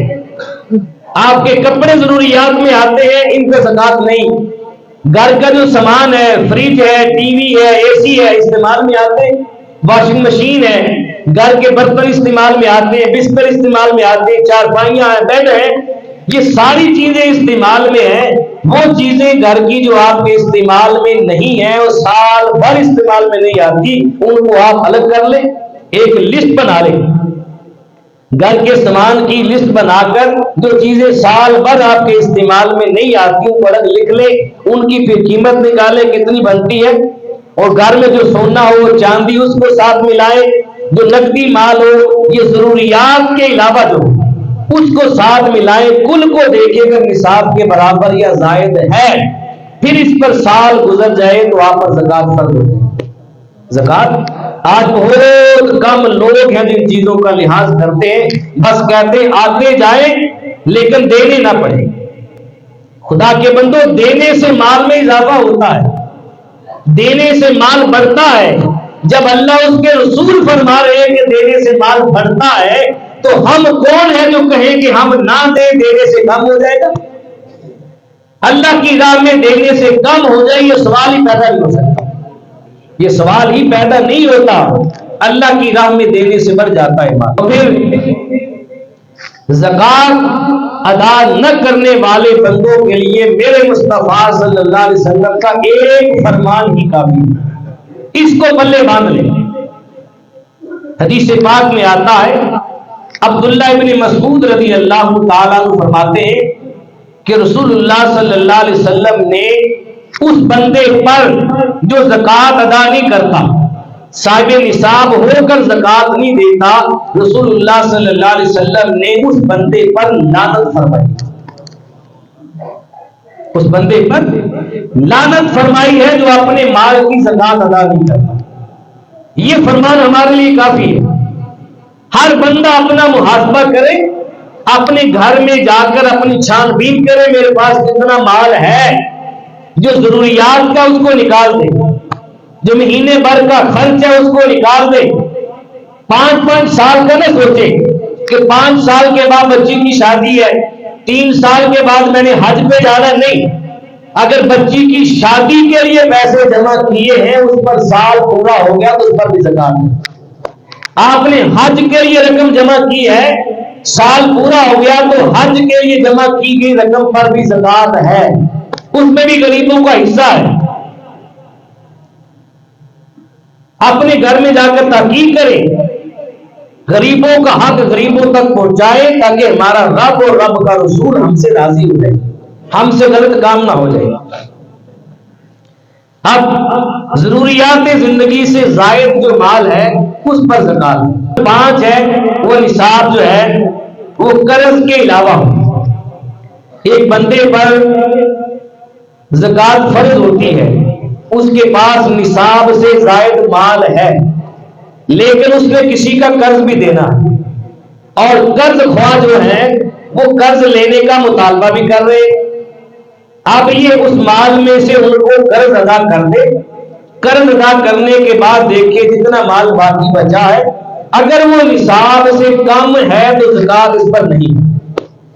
آپ کے کپڑے ضروریات میں آتے ہیں، ان پر زکات نہیں۔ گھر کا جو سامان ہے، فریج ہے، ٹی وی ہے، اے سی ہے، استعمال میں آتے ہیں، واشنگ مشین ہے، گھر کے برتن استعمال میں آتے ہیں، بستر استعمال میں آتے ہیں، چارپائیاں ہیں، بیڈ ہیں، یہ ساری چیزیں استعمال میں ہیں۔ وہ چیزیں گھر کی جو آپ کے استعمال میں نہیں ہیں، وہ سال بھر استعمال میں نہیں آتی، ان کو آپ الگ کر لیں، ایک لسٹ بنا لیں، گھر کے سامان کی لسٹ بنا کر جو چیزیں سال بھر آپ کے استعمال میں نہیں آتی ان کو الگ لکھ لیں، ان کی پھر قیمت نکالیں کتنی بنتی ہے، اور گھر میں جو سونا ہو چاندی اس کو ساتھ ملائیں، جو نقدی مال ہو یہ ضروریات کے علاوہ جو اس کو ساتھ ملائیں، کل کو دیکھیں اگر نصاب کے برابر یا زائد ہے، پھر اس پر سال گزر جائے تو آپ پر زکوٰۃ فرض ہو جائے۔ زکوٰۃ آج بہت کم لوگ ہیں جن چیزوں کا لحاظ کرتے ہیں، بس کہتے ہیں آتے جائیں لیکن دینے نہ پڑے۔ خدا کے بندو، دینے سے مال میں اضافہ ہوتا ہے، دینے سے مال بڑھتا ہے۔ جب اللہ اس کے رسول فرما رہے ہیں کہ دینے سے مال بڑھتا ہے، تو ہم کون ہیں جو کہیں کہ ہم نہ دیں، دینے سے کم ہو جائے گا؟ اللہ کی راہ میں دینے سے کم ہو جائے، یہ سوال ہی پیدا نہیں ہو سکتا، یہ سوال ہی پیدا نہیں ہوتا۔ اللہ کی راہ میں دینے سے بڑھ جاتا ہے مال۔ پھر زکوٰۃ ادا نہ کرنے والے بندوں کے لیے میرے مصطفیٰ صلی اللہ علیہ وسلم کا ایک فرمان ہی کافی ہے، اس کو پلے باندھ لیں۔ حدیث پاک میں آتا ہے، عبداللہ ابن مسعود رضی اللہ تعالیٰ عنہ فرماتے ہیں کہ رسول اللہ صلی اللہ علیہ وسلم نے اس بندے پر جو زکوٰۃ ادا نہیں کرتا، صاحب نصاب ہو کر زکوٰۃ نہیں دیتا، رسول اللہ صلی اللہ علیہ وسلم نے اس بندے پر لعنت فرمائی، اس بندے پر لعنت فرمائی ہے جو اپنے مال کی زکوٰۃ ادا نہیں کرتا۔ یہ فرمان ہمارے لیے کافی ہے۔ ہر بندہ اپنا محاسبہ کرے، اپنے گھر میں جا کر اپنی چھان بین کرے، میرے پاس کتنا مال ہے، جو ضروریات کا اس کو نکال دے، جو مہینے بھر کا خرچ ہے اس کو نکال دے۔ 5 سال کا نہ سوچے کہ 5 سال کے بعد بچی کی شادی ہے، 3 سال کے بعد میں نے حج پہ جانا، نہیں۔ اگر بچی کی شادی کے لیے پیسے جمع کیے ہیں، اس پر سال پورا ہو گیا تو اس پر بھی زکوٰۃ ہے۔ آپ نے حج کے لیے رقم جمع کی ہے، سال پورا ہو گیا تو حج کے لیے جمع کی گئی رقم پر بھی زکوٰۃ ہے، اس میں بھی غریبوں کا حصہ ہے۔ اپنے گھر میں جا کر تحقیق کریں، غریبوں کا حق غریبوں تک پہنچائے، تاکہ ہمارا رب اور رب کا رسول ہم سے راضی ہو جائے، ہم سے غلط کام نہ ہو جائے۔ اب ضروریات زندگی سے زائد جو مال ہے اس پر زکوٰۃ 5 ہے، وہ نصاب جو ہے وہ قرض کے علاوہ ہو۔ ایک بندے پر زکوٰۃ فرض ہوتی ہے، اس کے پاس نصاب سے زائد مال ہے، لیکن اس نے کسی کا قرض بھی دینا ہے، اور قرض خواہ جو ہیں وہ قرض لینے کا مطالبہ بھی کر رہے۔ اب یہ اس مال میں سے ان کو قرض ادا کر دے، قرض ادا کرنے کے بعد دیکھیں جتنا مال باقی بچا ہے، اگر وہ نصاب سے کم ہے تو زکوٰۃ اس پر نہیں،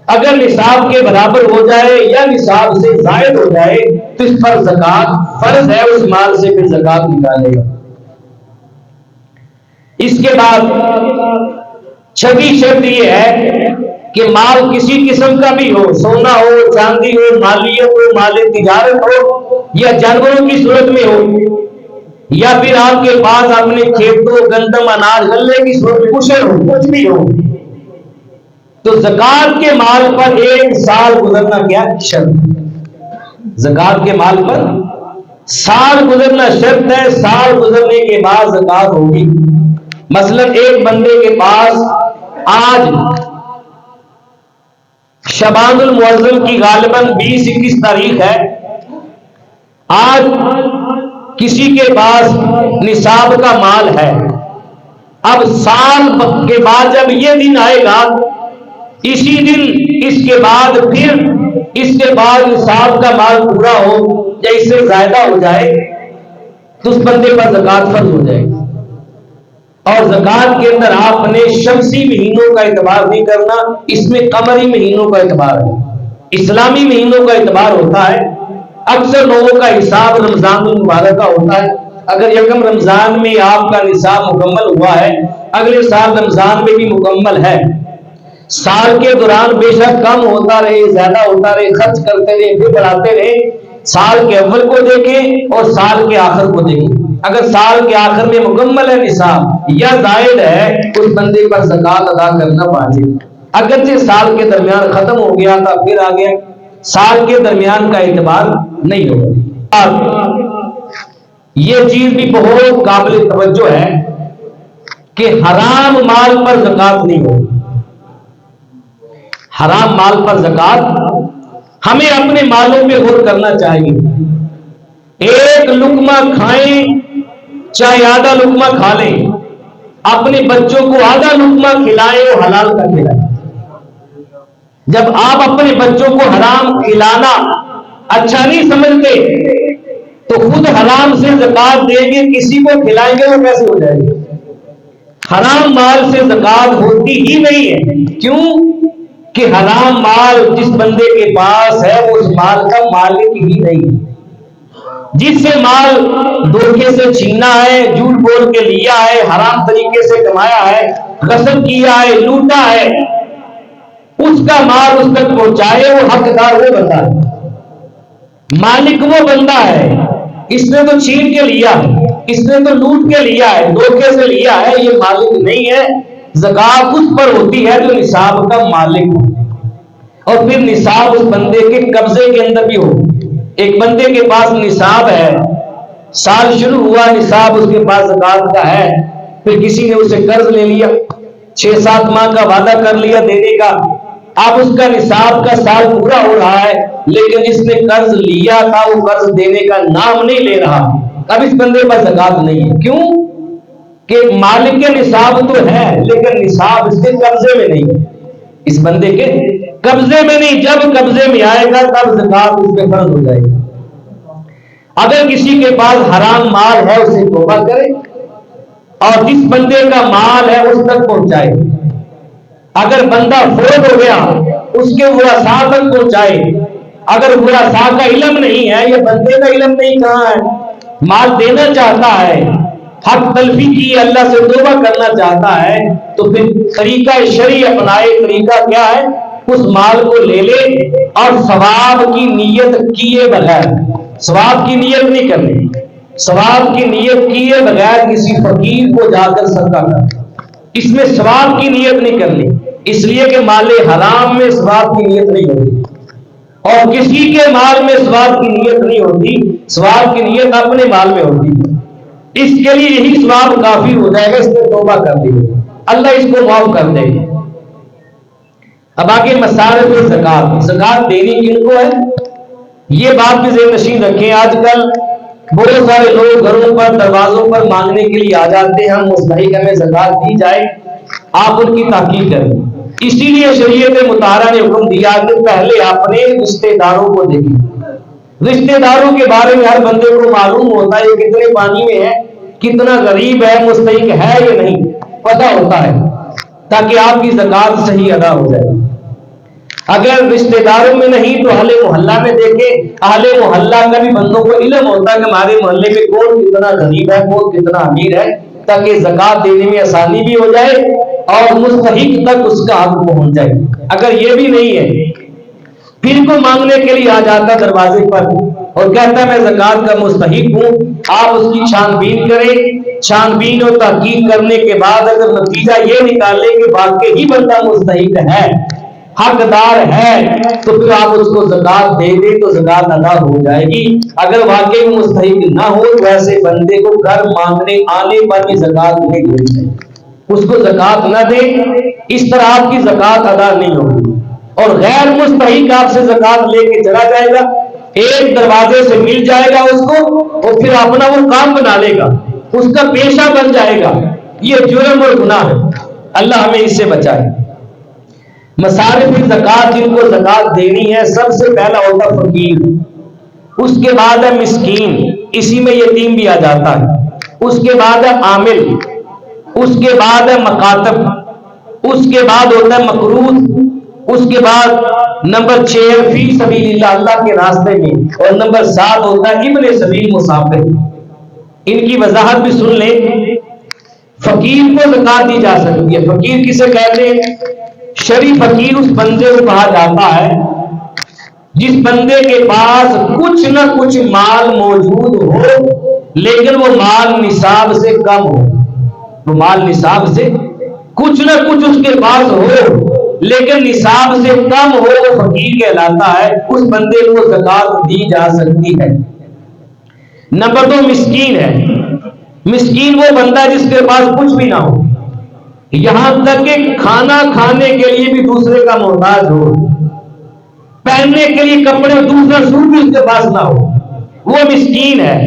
اگر نصاب کے برابر ہو جائے یا نصاب سے زائد ہو جائے تو اس پر زکوٰۃ فرض ہے، اس مال سے پھر زکوٰۃ نکالے گا۔ اس کے بعد 6ویں شرط یہ ہے کہ مال کسی قسم کا بھی ہو، سونا ہو، چاندی ہو، مالیت ہو، مال تجارت ہو، یا جانوروں کی صورت میں ہو، یا پھر آپ کے پاس اپنے کھیتوں گندم اناج غلے کی صورت میں کچھ ہو، کچھ بھی ہو، تو زکوٰۃ کے مال پر 1 سال گزرنا کیا شرط؟ زکوٰۃ کے مال پر سال گزرنا شرط ہے، سال گزرنے کے بعد زکوٰۃ ہوگی۔ مثلا ایک بندے کے پاس آج شعبان المعظم کی غالباً 20-21 تاریخ ہے، آج کسی کے پاس نصاب کا مال ہے، اب سال کے بعد جب یہ دن آئے گا، اسی دن اس کے بعد پھر اس کے بعد نصاب کا مال پورا ہو یا اس سے زیادہ ہو جائے تو اس بندے پر زکوٰۃ فرض ہو جائے گی۔ اور زکوٰۃ کے اندر آپ نے شمسی مہینوں کا اعتبار نہیں کرنا، اس میں قمری مہینوں کا اعتبار ہے، اسلامی مہینوں کا اعتبار ہوتا ہے۔ اکثر لوگوں کا حساب رمضان المبارک کا ہوتا ہے، اگر یکم رمضان میں آپ کا نصاب مکمل ہوا ہے، اگلے سال رمضان میں بھی مکمل ہے، سال کے دوران بے شک کم ہوتا رہے، زیادہ ہوتا رہے، خرچ کرتے رہے، پھر بڑھاتے رہے، سال کے اول کو دیکھیں اور سال کے آخر کو دیکھیں۔ اگر سال کے آخر میں مکمل ہے نصاب یا زائد ہے، اس بندے پر زکوٰۃ ادا کرنا واجب ہے۔ اگرچہ سال کے درمیان ختم ہو گیا تھا پھر آ گیا، سال کے درمیان کا اعتبار نہیں ہوگا۔ یہ چیز بھی بہت قابل توجہ ہے کہ حرام مال پر زکوٰۃ نہیں ہوگی۔ حرام مال پر زکوٰۃ، ہمیں اپنے مالوں پہ غور کرنا چاہیے۔ ایک لقمہ کھائیں چاہے آدھا لقمہ کھا لیں، اپنے بچوں کو آدھا لقمہ کھلائیں وہ حلال کا کھلائیں۔ جب آپ اپنے بچوں کو حرام کھلانا اچھا نہیں سمجھتے تو خود حرام سے زکوٰۃ دیں گے، کسی کو کھلائیں گے وہ کیسے ہو جائے گی؟ حرام مال سے زکوٰۃ ہوتی ہی نہیں ہے۔ کیوں کہ حرام مال جس بندے کے پاس ہے وہ اس مال کا مالک ہی نہیں ہے۔ جس سے مال دھوکے سے چھینا ہے، جھوٹ بول کے لیا ہے، حرام طریقے سے کمایا ہے، غصب کیا ہے، لوٹا ہے، اس کا مال اس تک پہنچائے وہ حقدار وہ بندہ ہے، مالک وہ بندہ ہے۔ اس نے تو چھین کے لیا ہے، اس نے تو لوٹ کے لیا ہے، دھوکے سے لیا ہے، یہ مالک نہیں ہے۔ زکوٰۃ اس پر ہوتی ہے جو نصاب کا مالک ہو، اور پھر نصاب اس بندے کے قبضے کے اندر بھی ہو۔ ایک بندے کے پاس نصاب ہے، سال شروع ہوا، نصاب اس کے پاس زکوٰۃ کا ہے، پھر کسی نے اسے قرض لے لیا، 6-7 ماہ کا وعدہ کر لیا دینے کا، اب اس کا نصاب کا سال پورا ہو رہا ہے لیکن جس نے قرض لیا تھا وہ قرض دینے کا نام نہیں لے رہا، اب اس بندے پر زکوٰۃ نہیں ہے۔ کیوں کہ مالک کے نصاب تو ہے لیکن نصاب اس کے قبضے میں نہیں ہے، اس بندے کے قبضے میں نہیں۔ جب قبضے میں آئے گا تب زکوٰۃ اس پہ فرض ہو جائے گی۔ اگر کسی کے پاس حرام مال ہے اسے توبہ کرے اور جس بندے کا مال ہے اس تک پہنچائے۔ اگر بندہ فوت ہو گیا اس کے ورثاء تک پہنچائے۔ اگر ورثاء کا علم نہیں ہے، یہ بندے کا علم نہیں کہاں ہے، مال دینا چاہتا ہے، حق تلفی کی اللہ سے توبہ کرنا چاہتا ہے تو پھر طریقہ شرعی اپنائے۔ طریقہ کیا ہے؟ اس مال کو لے لے اور ثواب کی نیت کیے بغیر، ثواب کی نیت نہیں کرنی، ثواب کی نیت کیے بغیر کسی فقیر کو جا کر صدقہ کر، اس میں ثواب کی نیت نہیں کرنی، اس لیے کہ مال حرام میں ثواب کی نیت نہیں ہوتی اور کسی کے مال میں ثواب کی نیت نہیں ہوتی، ثواب کی نیت اپنے مال میں ہوتی ہے۔ اس کے لیے یہی ثواب کافی ہو جائے گا، اس نے توبہ کر دی، اللہ اس کو معاف کر دے گا۔ اب آگے مصارف زکوٰۃ، زکوٰۃ دینی کن کو ہے یہ بات بھی ذہن نشین رکھیں۔ آج کل بہت سارے لوگ گھروں پر دروازوں پر مانگنے کے لیے آ جاتے ہیں، ہم مستحق ہمیں زکوٰۃ دی جائے، آپ ان کی تحقیق کریں۔ اسی لیے شریعت مطہرہ نے حکم دیا کہ پہلے اپنے رشتہ داروں کو دیکھیں۔ رشتہ داروں کے بارے میں ہر بندے کو معلوم ہوتا ہے یہ کتنے پانی میں ہے، کتنا غریب ہے، مستحق ہے یا نہیں، پتہ ہوتا ہے تاکہ آپ کی زکوٰۃ صحیح ادا ہو جائے۔ اگر رشتہ داروں میں نہیں تو اہل محلہ میں دیکھیں، اہل محلہ کا بھی بندوں کو علم ہوتا ہے کہ ہمارے محلے میں کون کتنا غریب ہے، کون کتنا امیر ہے، تاکہ زکوٰۃ دینے میں آسانی بھی ہو جائے اور مستحق تک اس کا حق پہنچ جائے۔ اگر یہ بھی نہیں ہے پھر کو مانگنے کے لیے آ جاتا دروازے پر اور کہتا ہے میں زکوٰۃ کا مستحق ہوں، آپ اس کی چھان بین کریں، چھان بین اور تحقیق کرنے کے بعد اگر نتیجہ یہ نکالے کہ واقعی بندہ مستحق ہے، حقدار ہے، تو پھر آپ اس کو زکوٰۃ دے دیں تو زکوٰۃ ادا ہو جائے گی۔ اگر واقعی مستحق نہ ہو تو ایسے بندے کو گھر مانگنے آنے پر بھی زکوٰۃ نہیں دینی چاہیے، اس کو زکوٰۃ نہ دیں، اس طرح آپ کی زکوٰۃ ادا نہیں ہوگی اور غیر مستحق آپ سے زکوٰۃ لے کے چلا جائے گا، ایک دروازے سے مل جائے گا اس کو اور پھر اپنا وہ کام بنا لے گا، اس کا پیشہ بن جائے گا۔ یہ جرم اور گناہ ہے، اللہ ہمیں اس سے بچائے۔ مصارف زکوٰۃ جن کو زکوٰۃ دینی ہے سب سے پہلا ہوتا فقیر، اس کے بعد ہے مسکین، اسی میں یتیم بھی آ جاتا ہے، اس کے بعد ہے عامل، اس کے بعد ہے مکاتب، اس کے بعد ہوتا ہے مقروض، اس کے بعد نمبر 6 فی سبیل اللہ، اللہ کے راستے میں، اور نمبر 7 ہوتا ہے ابن سبیل مسافر۔ ان کی وضاحت بھی سن لیں. فقیر کو زکات دی جا سکتی ہے. فقیر کسے کہتے ہیں؟ شرعی فقیر اس بندے کو کہا جاتا ہے جس بندے کے پاس کچھ نہ کچھ مال موجود ہو لیکن وہ مال نصاب سے کم ہو. وہ مال نصاب سے کچھ نہ کچھ اس کے پاس ہو لیکن نصاب سے کم ہو، وہ فقیر کہلاتا ہے. اس بندے کو زکات دی جا سکتی ہے. نمبر 2 مسکین ہے. مسکین وہ بندہ جس کے پاس کچھ بھی نہ ہو، یہاں تک کہ کھانا کھانے کے لیے بھی دوسرے کا محتاج ہو، پہننے کے لیے کپڑے دوسرا سوٹ بھی اس کے پاس نہ ہو، وہ مسکین ہے.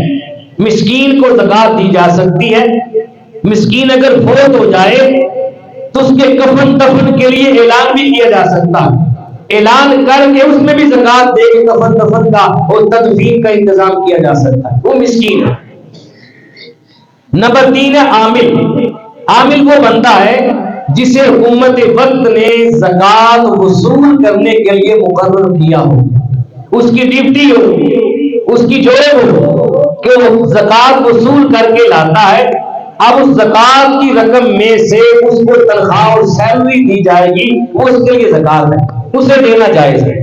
مسکین کو زکات دی جا سکتی ہے. مسکین اگر فوت ہو جائے تو اس کے کفن دفن کے لیے اعلان بھی کیا جا سکتا ہے. اعلان کر کے اس میں بھی زکات دے کے کفن دفن کا اور تدفین کا انتظام کیا جا سکتا ہے. وہ مسکین ہے. نمبر 3 ہے عامل. عامل وہ بندہ ہے جسے حکومت وقت نے زکات وصول کرنے کے لیے مقرر کیا ہو. اس کی ڈیوٹی ہو، اس کی جاب ہو کہ وہ زکات وصول کر کے لاتا ہے. اب اس زکات کی رقم میں سے اس کو تنخواہ اور سیلری دی جائے گی، وہ اس کے لیے زکات ہے، اسے دینا جائز ہے.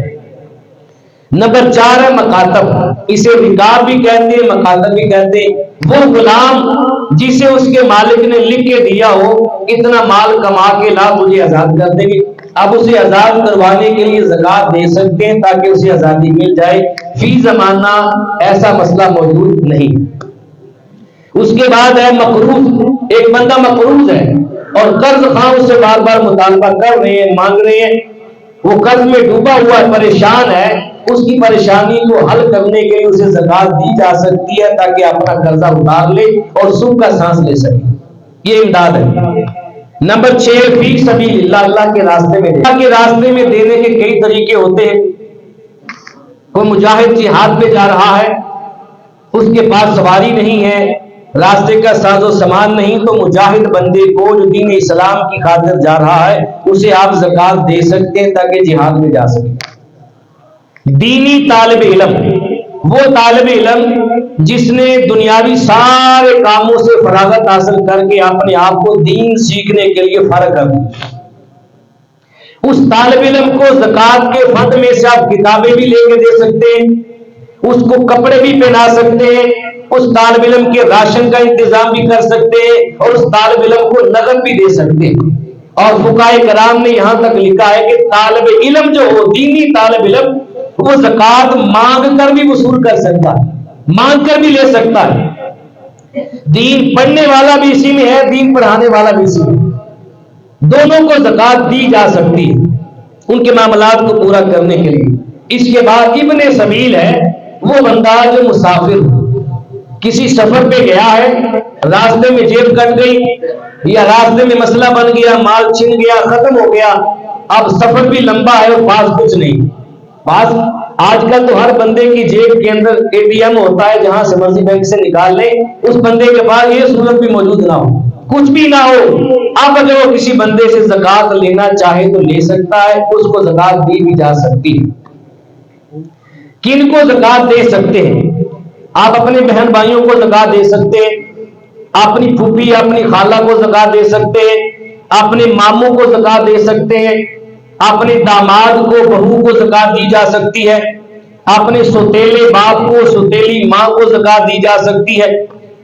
نمبر 4 ہے مکاتب. اسے رکاب بھی کہتے ہیں، مکاتب بھی کہتے ہیں. وہ غلام جسے اس کے مالک نے لکھ کے دیا ہو اتنا مال کما کے لا تجھے آزاد کر دیں گے، اب اسے آزاد کروانے کے لیے زکات دے سکتے ہیں تاکہ اسے آزادی مل جائے. فی زمانہ ایسا مسئلہ موجود نہیں. اس کے بعد ہے مقروض. ایک بندہ مقروض ہے اور قرض خواہ اس سے بار بار مطالبہ کر رہے ہیں، مانگ رہے ہیں، وہ قرض میں ڈوبا ہوا ہے، پریشان ہے. اس کی پریشانی کو حل کرنے کے لیے اسے زکات دی جا سکتی ہے تاکہ اپنا قرضہ اتار لے اور سکھ کا سانس لے سکے. یہ امداد ہے. نمبر 6 فی سبیل اللہ. اللہ کے راستے میں، اللہ کے راستے میں دینے کے کئی طریقے ہوتے ہیں. کوئی مجاہد جہاد پہ جا رہا ہے، اس کے پاس سواری نہیں ہے، راستے کا ساز و سامان نہیں، تو مجاہد بندے کو جو دین اسلام کی خاطر جا رہا ہے اسے آپ زکات دے سکتے ہیں تاکہ جہاد میں جا سکے. دینی طالب علم وہ طالب علم جس نے دنیاوی سارے کاموں سے فراغت حاصل کر کے اپنے آپ کو دین سیکھنے کے لیے فرغ کر دیا. اس طالب علم کو زکات کے فند میں سے آپ کتابیں بھی لے کے دے سکتے ہیں، اس کو کپڑے بھی پہنا سکتے ہیں، اس طالب علم کے راشن کا انتظام بھی کر سکتے ہیں اور اس طالب علم کو نقد بھی دے سکتے ہیں. اور فقہائے کرام نے یہاں تک لکھا ہے کہ طالب علم جو ہو، دینی طالب علم، وہ زکات مانگ کر بھی وصول کر سکتا ہے، مانگ کر بھی لے سکتا ہے. دین پڑھنے والا بھی اسی میں ہے، دین پڑھانے والا بھی اسی میں، دونوں کو زکات دی جا سکتی ہے ان کے معاملات کو پورا کرنے کے لیے. اس کے بعد ابن سبیل ہے وہ بندہ جو مسافر کسی سفر پہ گیا ہے، راستے میں جیب کٹ گئی یا راستے میں مسئلہ بن گیا، مال چھن گیا، ختم ہو گیا، اب سفر بھی لمبا ہے اور پاس کچھ نہیں. پاس آج کل تو ہر بندے کی جیب کے اندر اے ٹی ایم ہوتا ہے، جہاں سے مرضی بینک سے نکال لے. اس بندے کے پاس یہ صورت بھی موجود نہ ہو، کچھ بھی نہ ہو، اب اگر وہ کسی بندے سے زکات لینا چاہے تو لے سکتا ہے، اس کو زکات دی بھی جا سکتی ہے. کن کو زکات دے سکتے ہیں؟ آپ اپنے بہن بھائیوں کو زکات دے سکتے ہیں، اپنی پھوپھی اپنی خالہ کو زکات دے سکتے ہیں، اپنے ماموں کو زکات دے سکتے ہیں، اپنے داماد کو بہو کو زکات دی جا سکتی ہے، اپنے سوتیلے باپ کو سوتیلی ماں کو زکات دی جا سکتی ہے.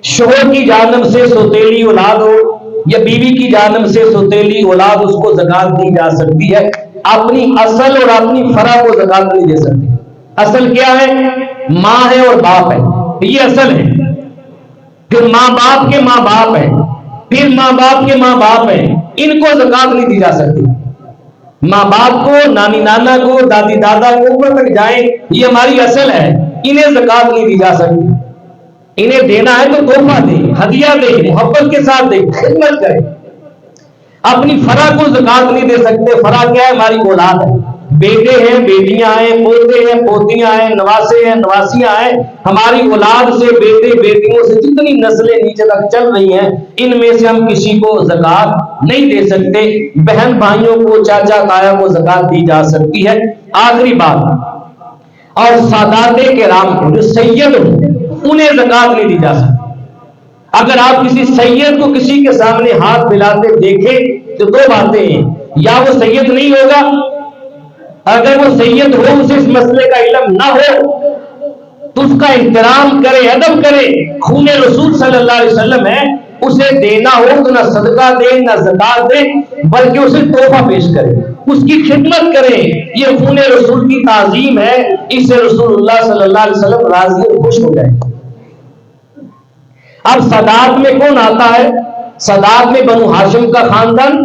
شوہر کی جانب سے سوتیلی اولاد ہو یا بیوی کی جانب سے سوتیلی اولاد، اس کو زکات دی جا سکتی ہے. اپنی اصل اور اپنی فرع کو زکات نہیں دے سکتی. اصل کیا ہے؟ ماں ہے اور باپ ہے، یہ اصل ہے. پھر ماں باپ کے ماں باپ ہیں، پھر ماں باپ کے ماں باپ ہیں، ان کو زکات نہیں دی جا سکتی. ماں باپ کو، نانی نانا کو، دادی دادا کو اوپر تک جائیں، یہ ہماری اصل ہے، انہیں زکات نہیں دی جا سکتی. انہیں دینا ہے تو تحفہ دے، ہدیہ دے، محبت کے ساتھ دے، خدمت کرے. اپنی فرع کو زکات نہیں دے سکتے. فرع کیا ہے؟ ہماری اولاد ہے، بیٹے ہیں، بیٹیاں ہیں، پوتے ہیں، پوتیاں ہیں، نواسے ہیں، نواسیاں ہیں. ہماری اولاد سے، بیٹے بیٹیوں سے جتنی نسلیں نیچے تک چل رہی ہیں، ان میں سے ہم کسی کو زکات نہیں دے سکتے. بہن بھائیوں کو، چاچا تایا کو زکات دی جا سکتی ہے. آخری بات، اور سادات کرام کو جو سید ہوں انہیں زکات نہیں دی جا سکتی. اگر آپ کسی سید کو کسی کے سامنے ہاتھ ملاتے دیکھیں تو دو باتیں ہیں، یا وہ سید نہیں ہوگا، اگر وہ سید ہو اسے اس مسئلے کا علم نہ ہو تو اس کا احترام کرے، ادب کرے، خون رسول صلی اللہ علیہ وسلم ہے، اسے دینا ہو تو نہ صدقہ دے نہ زکات دے بلکہ اسے تحفہ پیش کرے، اس کی خدمت کرے، یہ خون رسول کی تعظیم ہے، اس سے رسول اللہ صلی اللہ علیہ وسلم راضی اور خوش ہو جائے۔ اب سادات میں کون آتا ہے؟ سادات میں بنو ہاشم کا خاندان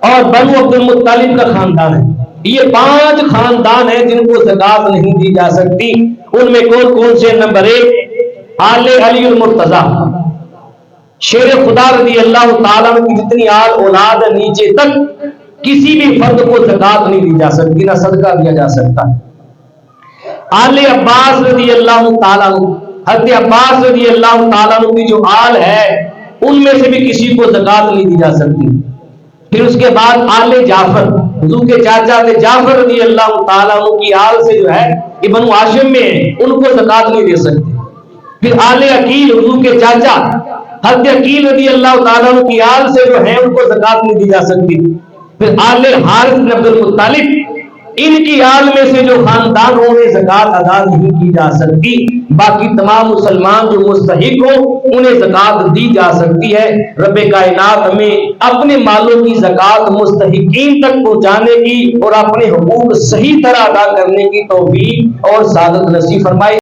اور بنو عبد المطلب کا خاندان ہے، یہ 5 خاندان ہیں جن کو زکات نہیں دی جا سکتی۔ ان میں کون کون سے؟ نمبر 1 آل علی المرتضی، شیر خدا رضی اللہ تعالیٰ کی جتنی آل اولاد ہے نیچے تک کسی بھی فرد کو زکات نہیں دی جا سکتی، نہ صدقہ دیا جا سکتا۔ آل عباس رضی اللہ تعالیٰ، حضرت عباس رضی اللہ تعالیٰ کی جو آل ہے ان میں سے بھی کسی کو زکات نہیں دی جا سکتی۔ پھر اس کے بعد آل جعفر، حضور کے چاچا تھے جعفر رضی اللہ تعالیٰ کی آل سے جو ہے یہ بنو ہاشم میں ہیں، ان کو زکات نہیں دے سکتے۔ پھر آل عقیل، حضور کے چاچا حضرت عقیل رضی اللہ تعالیٰ کی آل سے جو ہیں ان کو زکات نہیں دی جا سکتی۔ پھر آل حارث بن عبد المطلب، ان کی آل میں سے جو خاندان ہوں انہیں زکات ادا نہیں کی جا سکتی، باقی تمام مسلمان جو مستحق ہوں انہیں زکات دی جا سکتی ہے۔ رب کائنات ہمیں اپنے مالوں کی زکات مستحقین تک پہنچانے کی اور اپنے حقوق صحیح طرح ادا کرنے کی توفیق اور سعادت نصیب فرمائے۔